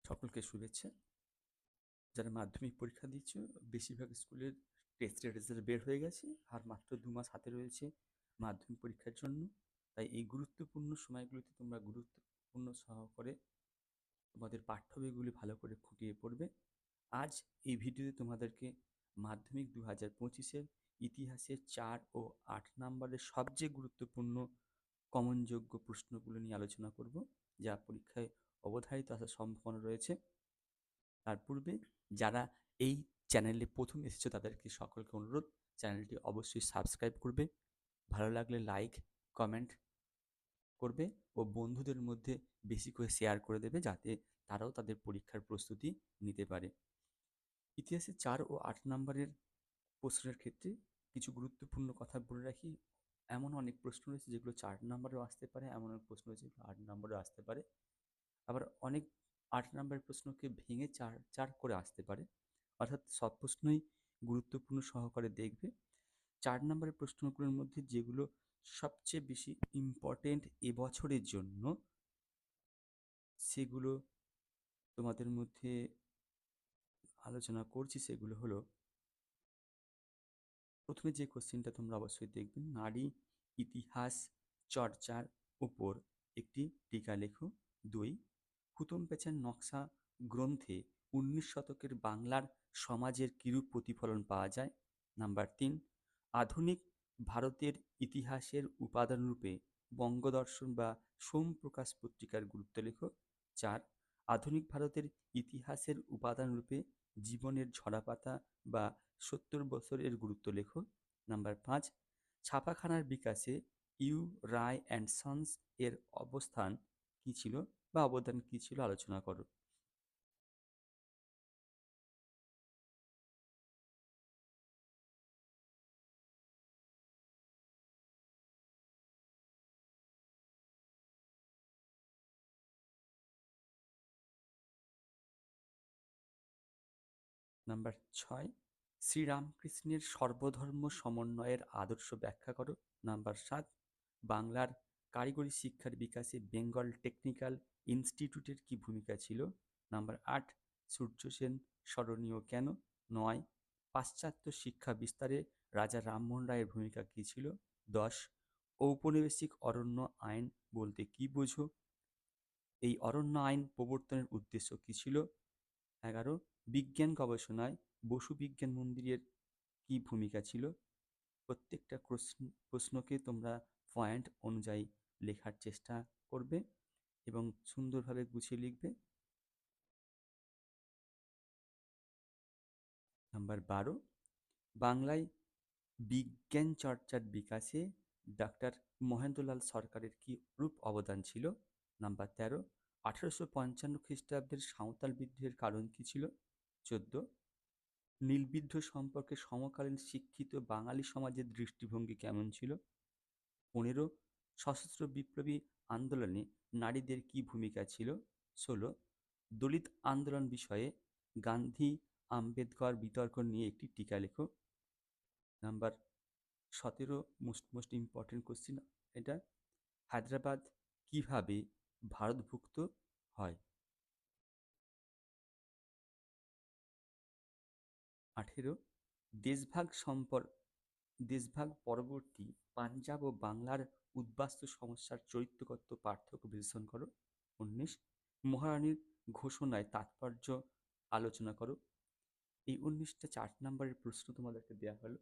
সকলকে শুভেচ্ছা। যারা মাধ্যমিক পরীক্ষা দিচ্ছ, বেশিরভাগ স্কুলের টেস্টের রেজাল্ট বের হয়ে গেছে। আর মাত্র ২ মাস হাতে রয়েছে মাধ্যমিক পরীক্ষার জন্য। তাই এই গুরুত্বপূর্ণ সময়গুলোতে তোমরা গুরুত্বপূর্ণ সহকারে তোমাদের পাঠ্য বইগুলি ভালো করে খুঁটিয়ে পড়বে। আজ এই ভিডিওতে তোমাদেরকে মাধ্যমিক ২০২৫-এর ইতিহাসের ৪ ও ৮ নম্বরের সবচেয়ে গুরুত্বপূর্ণ কমনযোগ্য প্রশ্নগুলো নিয়ে আলোচনা করব, যা পরীক্ষায় অবধারিত আসার সম্ভাবনা রয়েছে। তার পূর্বে যারা এই চ্যানেলে প্রথম এসেছো তাদেরকে সকলকে অনুরোধ, চ্যানেলটি অবশ্যই সাবস্ক্রাইব করবে, ভালো লাগলে লাইক কমেন্ট করবে ও বন্ধুদের মধ্যে বেশি করে শেয়ার করে দেবে, যাতে তারাও তাদের পরীক্ষার প্রস্তুতি নিতে পারে। ইতিহাসে ৪ ও ৮ নম্বরের প্রশ্নের ক্ষেত্রে কিছু গুরুত্বপূর্ণ কথা বলে রাখি। এমন অনেক প্রশ্ন রয়েছে যেগুলো ৪ নম্বরেও আসতে পারে, এমন অনেক প্রশ্ন রয়েছে যেগুলো ৮ নম্বরেও আসতে পারে। আবার অনেক ৮ নম্বরের প্রশ্নকে ভেঙে ৪ ৪ করে আসতে পারে। অর্থাৎ সব প্রশ্নই গুরুত্বপূর্ণ সহকারে দেখবে। ৪ নম্বরের প্রশ্নগুলোর মধ্যে যেগুলো সবচেয়ে বেশি ইম্পর্টেন্ট এবছরের জন্য, সেগুলো তোমাদের মধ্যে আলোচনা করছি। সেগুলো হলো, প্রথমে যে কোশ্চেনটা তোমরা অবশ্যই দেখবে, নারী ইতিহাস চর্চার উপর একটি টিকা লেখো। ২, হুতুম প্যাঁচার নকশা গ্রন্থে ১৯ শতকের বাংলার সমাজের কিরূপ প্রতিফলন পাওয়া যায়। নাম্বার ৩, আধুনিক ভারতের ইতিহাসের উপাদানরূপে বঙ্গদর্শন বা সোমপ্রকাশ পত্রিকার গুরুত্ব লেখো। ৪, আধুনিক ভারতের ইতিহাসের উপাদানরূপে জীবনের ঝরাপাতা বা ৭০ বছরের গুরুত্ব লেখো। নাম্বার ৫, ছাপাখানার বিকাশে ইউ রায় অ্যান্ড সন্স এর অবস্থান কী ছিল বা অবদান কী ছিল আলোচনা করো। নাম্বার ৬, শ্রীরামকৃষ্ণের সর্বধর্ম সমন্বয়ের আদর্শ ব্যাখ্যা করো। নাম্বার ৭, বাংলার কারিগরি শিক্ষার বিকাশে বেঙ্গল টেকনিক্যাল ইনস্টিটিউটের কী ভূমিকা ছিল। নাম্বার ৮, সূর্য সেন স্মরণীয় কেন। ৯, পাশ্চাত্য শিক্ষা বিস্তারে রাজা রামমোহন রায়ের ভূমিকা কী ছিল। ১০, ঔপনিবেশিক অরণ্য আইন বলতে কী বোঝো, এই অরণ্য আইন প্রবর্তনের উদ্দেশ্য কী ছিল। ১১, বিজ্ঞান গবেষণায় বসু বিজ্ঞান মন্দিরের কী ভূমিকা ছিল। প্রত্যেকটা প্রশ্নকে তোমরা পয়েন্ট অনুযায়ী লেখার চেষ্টা করবে এবং সুন্দরভাবে গুছিয়ে লিখবে। নাম্বার ১২, বাংলায় বিজ্ঞান চর্চার বিকাশে ডাক্তার মহেন্দ্রলাল সরকারের কী রূপ অবদান ছিল। নাম্বার ১৩, ১৮৫৫ খ্রিস্টাব্দের সাঁওতাল বিদ্রোহের কারণ কী ছিল। ১৪, নীল বিদ্রোহ সম্পর্কে সমকালীন শিক্ষিত বাঙালি সমাজের দৃষ্টিভঙ্গি কেমন ছিল। ১৫, সশস্ত্র বিপ্লবী আন্দোলনে নারীদের কী ভূমিকা ছিল। ১৬, দলিত আন্দোলন বিষয়ে গান্ধী আম্বেদকর বিতর্ক নিয়ে একটি টিকা লেখো। নাম্বার ১৭, মোস্ট ইম্পর্টেন্ট কোশ্চিন এটা, হায়দ্রাবাদ কিভাবে ভারতভুক্ত হয়। ১৮, দেশভাগ সম্পর দেশভাগ পরবর্তী পাঞ্জাব ও বাংলার উদ্বাস্তু সমস্যার চরিত্রগত পার্থক্য বিশ্লেষণ করো। ১৯, মহারানীর ঘোষণায় তাৎপর্য আলোচনা করো। এই ১৯টা ৪ নম্বরের প্রশ্ন তোমাদেরকে দেওয়া হলো।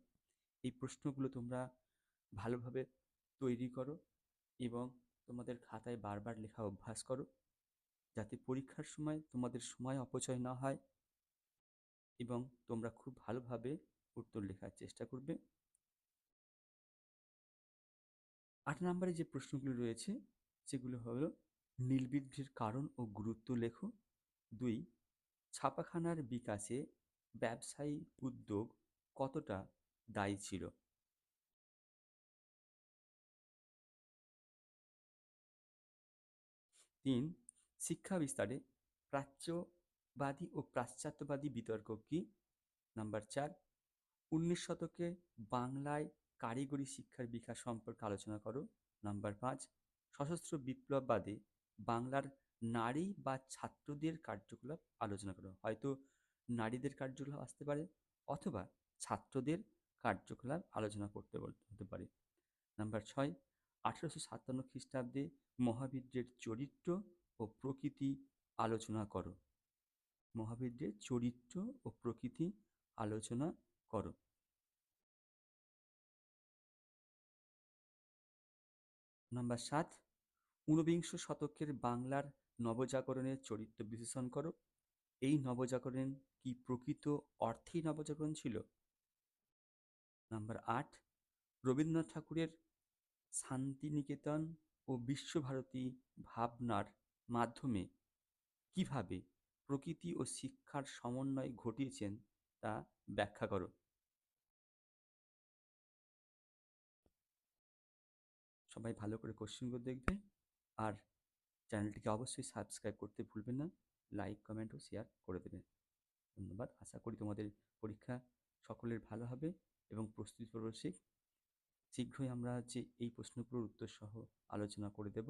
এই প্রশ্নগুলো তোমরা ভালোভাবে তৈরি করো এবং তোমাদের খাতায় বারবার লেখা অভ্যাস করো, যাতে পরীক্ষার সময় তোমাদের সময় অপচয় না হয় এবং তোমরা খুব ভালোভাবে উত্তর লেখার চেষ্টা করবে। ৮ নম্বরে যে প্রশ্নগুলো রয়েছে সেগুলো হলো, নীল বিদ্রোহের কারণ ও গুরুত্ব লেখো। ২, ছাপাখানার বিকাশে ব্যবসায়ী উদ্যোগ কতটা দায়ী ছিল। ৩, শিক্ষা বিস্তারে প্রাচ্যবাদী ও পাশ্চাত্যবাদী বিতর্ক কী। নাম্বার ৪, ১৯ শতকে বাংলায় কারিগরি শিক্ষার বিকাশ সম্পর্কে আলোচনা করো। নাম্বার ৫, সশস্ত্র বিপ্লব বাদে বাংলার নারী বা ছাত্রদের কার্যকলাপ আলোচনা করো। হয়তো নারীদের কার্যকলাপ আসতে পারে অথবা ছাত্রদের কার্যকলাপ আলোচনা করতে হতে পারে। নাম্বার ৬, ১৮৫৭ খ্রিস্টাব্দে মহাবীর্যের চরিত্র ও প্রকৃতি আলোচনা করো। মহাবীর্যের চরিত্র ও প্রকৃতি আলোচনা করো। নাম্বার ৭, ঊনবিংশ শতকের বাংলার নবজাগরণের চরিত্র বিশ্লেষণ করো। এই নবজাগরণ কি প্রকৃত অর্থেই নবজাগরণ ছিল? নাম্বার ৮, রবীন্দ্রনাথ ঠাকুরের শান্তিনিকেতন ও বিশ্বভারতী ভাবনার মাধ্যমে কিভাবে প্রকৃতি ও শিক্ষার সমন্বয় ঘটিয়েছেন তা ব্যাখ্যা করো। সবাই ভালো করে কোশ্চেনগুলো দেখবে আর চ্যানেলটিকে অবশ্যই সাবস্ক্রাইব করতে ভুলবেন না। লাইক, কমেন্ট ও শেয়ার করে দেবেন। ধন্যবাদ। আশা করি তোমাদের পরীক্ষা সকলের ভালো হবে এবং প্রস্তুতি পূর্বক শীঘ্রই আমরা এই প্রশ্নগুলোর উত্তর সহ আলোচনা করে দেব।